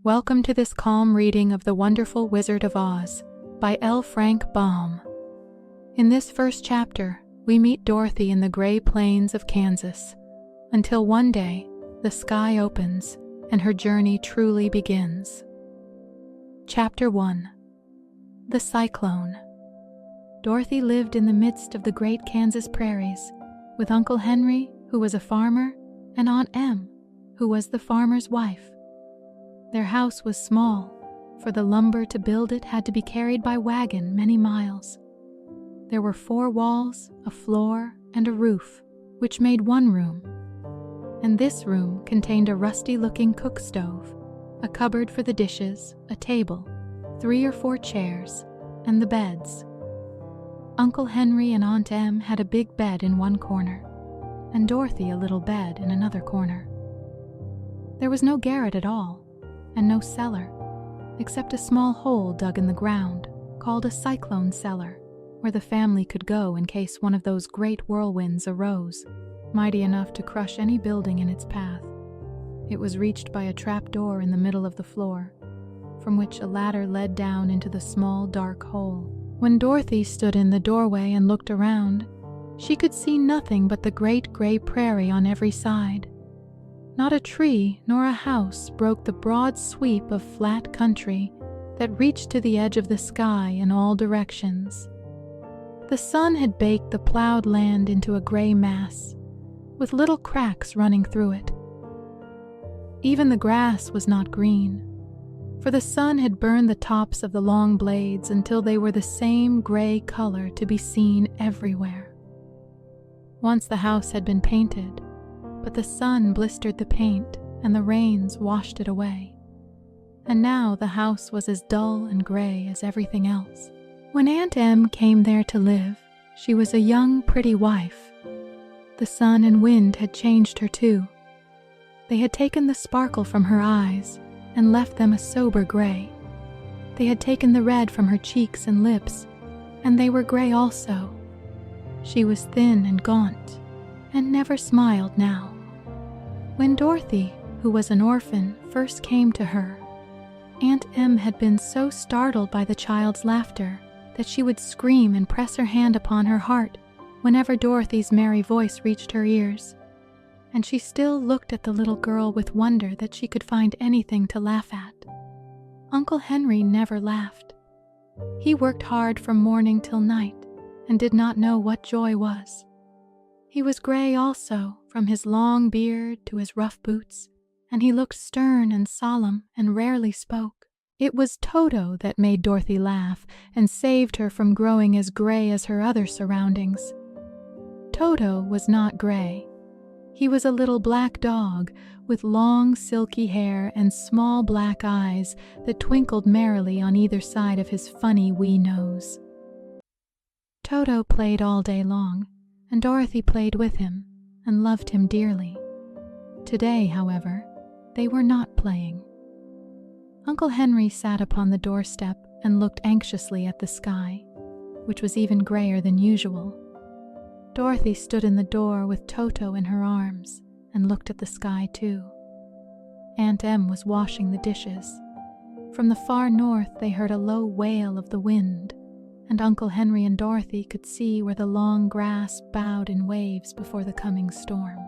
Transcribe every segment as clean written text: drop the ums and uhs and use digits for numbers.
Welcome to this calm reading of The Wonderful Wizard of Oz by L. Frank Baum. In this first chapter, we meet Dorothy in the gray plains of Kansas, until one day the sky opens and her journey truly begins. Chapter 1. The Cyclone. Dorothy lived in the midst of the great Kansas prairies, with Uncle Henry, who was a farmer, and Aunt Em, who was the farmer's wife. Their house was small, for the lumber to build it had to be carried by wagon many miles. There were 4 walls, a floor, and a roof, which made one room. And this room contained a rusty-looking cook stove, a cupboard for the dishes, a table, 3 or 4 chairs, and the beds. Uncle Henry and Aunt Em had a big bed in one corner, and Dorothy a little bed in another corner. There was no garret at all, and no cellar, except a small hole dug in the ground, called a cyclone cellar, where the family could go in case one of those great whirlwinds arose, mighty enough to crush any building in its path. It was reached by a trap door in the middle of the floor, from which a ladder led down into the small dark hole. When Dorothy stood in the doorway and looked around, she could see nothing but the great gray prairie on every side. Not a tree nor a house broke the broad sweep of flat country that reached to the edge of the sky in all directions. The sun had baked the plowed land into a gray mass, with little cracks running through it. Even the grass was not green, for the sun had burned the tops of the long blades until they were the same gray color to be seen everywhere. Once the house had been painted, but the sun blistered the paint and the rains washed it away. And now the house was as dull and gray as everything else. When Aunt Em came there to live, she was a young, pretty wife. The sun and wind had changed her too. They had taken the sparkle from her eyes and left them a sober gray. They had taken the red from her cheeks and lips, and they were gray also. She was thin and gaunt, and never smiled now. When Dorothy, who was an orphan, first came to her, Aunt Em had been so startled by the child's laughter that she would scream and press her hand upon her heart whenever Dorothy's merry voice reached her ears, and she still looked at the little girl with wonder that she could find anything to laugh at. Uncle Henry never laughed. He worked hard from morning till night and did not know what joy was. He was gray also, from his long beard to his rough boots, and he looked stern and solemn and rarely spoke. It was Toto that made Dorothy laugh and saved her from growing as gray as her other surroundings. Toto was not gray. He was a little black dog with long silky hair and small black eyes that twinkled merrily on either side of his funny wee nose. Toto played all day long, and Dorothy played with him and loved him dearly. Today, however, they were not playing. Uncle Henry sat upon the doorstep and looked anxiously at the sky, which was even grayer than usual. Dorothy stood in the door with Toto in her arms and looked at the sky too. Aunt Em was washing the dishes. From the far north they heard a low wail of the wind, and Uncle Henry and Dorothy could see where the long grass bowed in waves before the coming storm.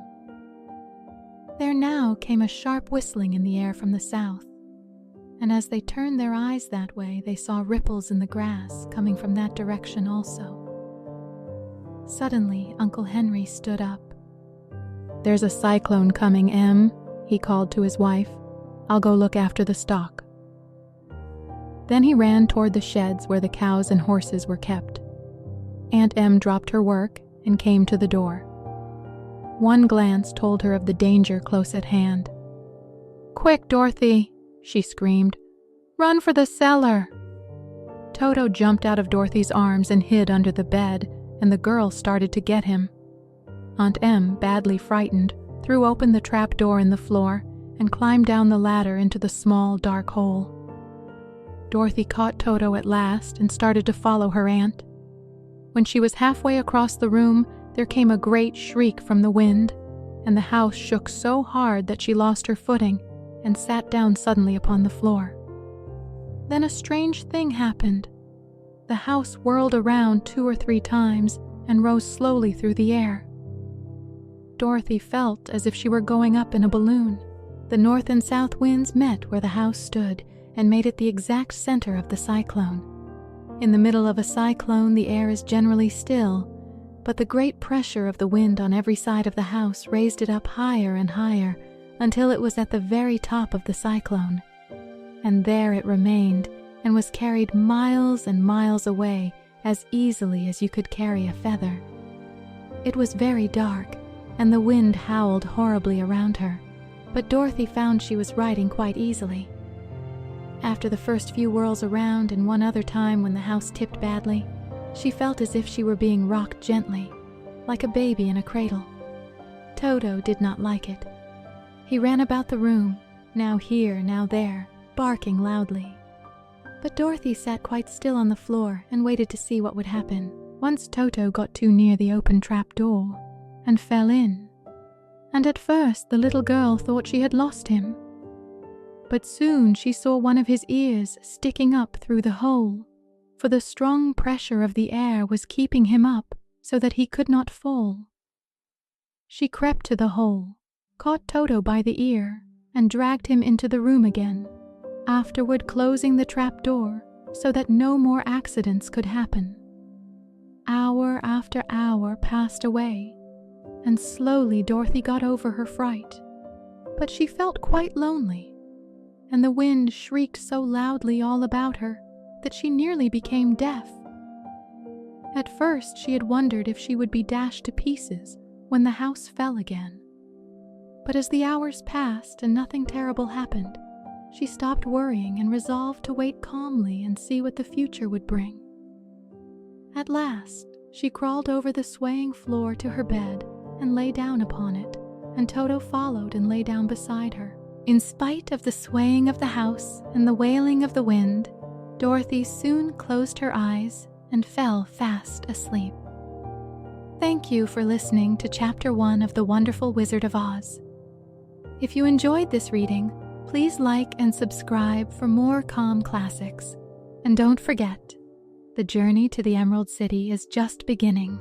There now came a sharp whistling in the air from the south, and as they turned their eyes that way, they saw ripples in the grass coming from that direction also. Suddenly, Uncle Henry stood up. "There's a cyclone coming, Em," he called to his wife. "I'll go look after the stock." Then he ran toward the sheds where the cows and horses were kept. Aunt Em dropped her work and came to the door. One glance told her of the danger close at hand. "Quick, Dorothy!" she screamed. "Run for the cellar!" Toto jumped out of Dorothy's arms and hid under the bed, and the girl started to get him. Aunt Em, badly frightened, threw open the trap door in the floor and climbed down the ladder into the small, dark hole. Dorothy caught Toto at last and started to follow her aunt. When she was halfway across the room, there came a great shriek from the wind, and the house shook so hard that she lost her footing and sat down suddenly upon the floor. Then a strange thing happened. The house whirled around 2 or 3 times and rose slowly through the air. Dorothy felt as if she were going up in a balloon. The north and south winds met where the house stood and made it the exact center of the cyclone. In the middle of a cyclone, the air is generally still, but the great pressure of the wind on every side of the house raised it up higher and higher until it was at the very top of the cyclone. And there it remained and was carried miles and miles away as easily as you could carry a feather. It was very dark, and the wind howled horribly around her, but Dorothy found she was riding quite easily. After the first few whirls around and one other time when the house tipped badly, she felt as if she were being rocked gently, like a baby in a cradle. Toto did not like it. He ran about the room, now here, now there, barking loudly. But Dorothy sat quite still on the floor and waited to see what would happen. Once Toto got too near the open trap door and fell in, and at first the little girl thought she had lost him. But soon she saw one of his ears sticking up through the hole, for the strong pressure of the air was keeping him up so that he could not fall. She crept to the hole, caught Toto by the ear, and dragged him into the room again, afterward closing the trap door so that no more accidents could happen. Hour after hour passed away, and slowly Dorothy got over her fright. But she felt quite lonely, and the wind shrieked so loudly all about her that she nearly became deaf. At first she had wondered if she would be dashed to pieces when the house fell again. But as the hours passed and nothing terrible happened, she stopped worrying and resolved to wait calmly and see what the future would bring. At last, she crawled over the swaying floor to her bed and lay down upon it, and Toto followed and lay down beside her. In spite of the swaying of the house and the wailing of the wind, Dorothy soon closed her eyes and fell fast asleep. Thank you for listening to Chapter 1 of The Wonderful Wizard of Oz. If you enjoyed this reading, please like and subscribe for more calm classics. And don't forget, the journey to the Emerald City is just beginning.